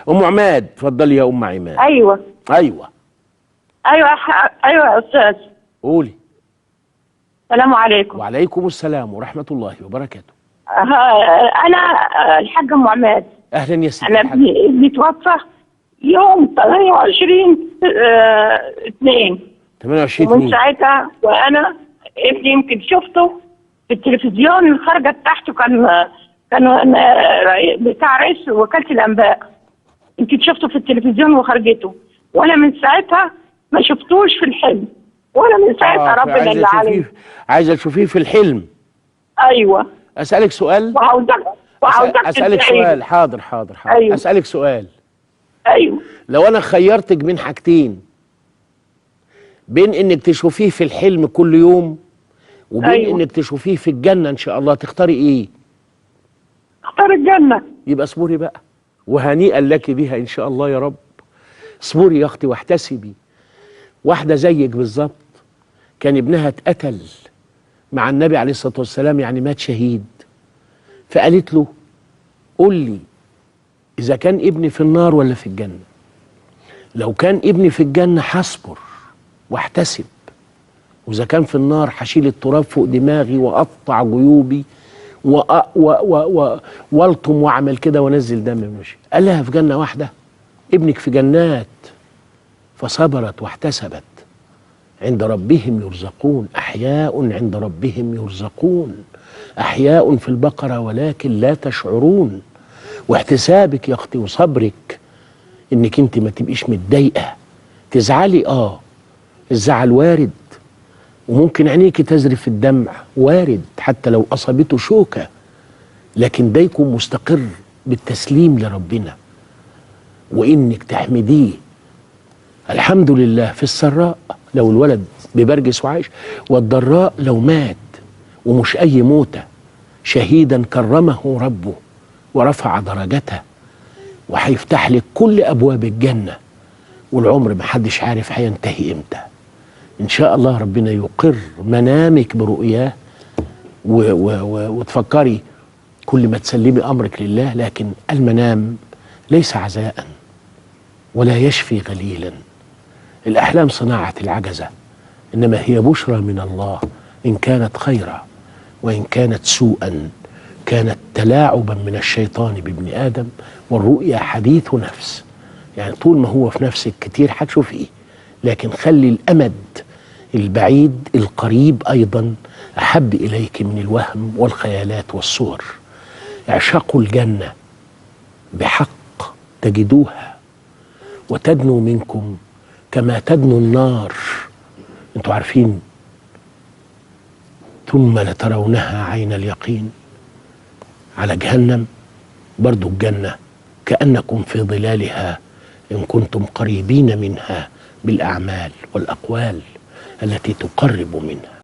ام عماد اتفضلي يا ام عماد. ايوه ايوه ايوه يا استاذ. قولي. السلام عليكم. وعليكم السلام ورحمه الله وبركاته. انا الحاجه ام عماد. اهلا يا ستي. انا ابني توفى يوم 28/2 28 ومن ساعتها وانا ابني يمكن شفته في التلفزيون، الخرجه بتاعته كان بتاع رئيس وكاله الانباء، يمكن شفته في التلفزيون وخرجته، وانا من ساعتها ما شفتوش في الحلم، وانا من ساعتها ربنا اللي عليه. عايزه تشوفيه في الحلم؟ ايوه. اسالك سؤال. وعاوزك اسالك سؤال. حاضر. أيوة. اسالك سؤال. ايوه. لو انا خيرتك بين حاجتين، بين انك تشوفيه في الحلم كل يوم وبين أيوة. انك تشوفيه في الجنه ان شاء الله، تختاري ايه؟ اختار الجنه. يبقى اصبري بقى، وهنيئا لك بها ان شاء الله يا رب. اصبري يا اختي واحتسبي. واحده زيك بالظبط كان ابنها اتقتل مع النبي عليه الصلاه والسلام، يعني مات شهيد، فقالت له قل لي اذا كان ابني في النار ولا في الجنه. لو كان ابني في الجنه هصبر واحتسب، واذا كان في النار هشيل التراب فوق دماغي واقطع جيوبي والطم واعمل كده وانزل دم مشي. قال لها في جنه واحده، ابنك في جنات. فصبرت واحتسبت. عند ربهم يرزقون، احياء عند ربهم يرزقون، احياء في البقره ولكن لا تشعرون. واحتسابك يا اختي وصبرك انك انت ما تبقيش متضايقه، تزعلي الزعل وارد، وممكن عينيك تزرف الدمع وارد حتى لو اصابته شوكه، لكن ده يكون مستقر بالتسليم لربنا وانك تحمديه. الحمد لله في السراء لو الولد ببرجس وعايش، والضراء لو مات، ومش اي موته، شهيدا كرمه ربه ورفع درجته، وهيفتح لك كل ابواب الجنه، والعمر محدش عارف هينتهي امتى. ان شاء الله ربنا يقر منامك برؤياه وتفكري كل ما تسلمي امرك لله، لكن المنام ليس عزاء ولا يشفي غليلا. الاحلام صناعه العجزه، انما هي بشرى من الله ان كانت خيرا، وان كانت سوءا كانت تلاعبا من الشيطان بابن ادم، والرؤيا حديث نفس. يعني طول ما هو في نفسك كتير هتشوفيه، لكن خلي الامد البعيد القريب ايضا احب اليك من الوهم والخيالات والصور. اعشقوا الجنه بحق تجدوها وتدنو منكم كما تدنو النار. انتوا عارفين ثم لترونها عين اليقين على جهنم، برضو الجنه كأنكم في ظلالها إن كنتم قريبين منها بالأعمال والأقوال التي تقرب منها.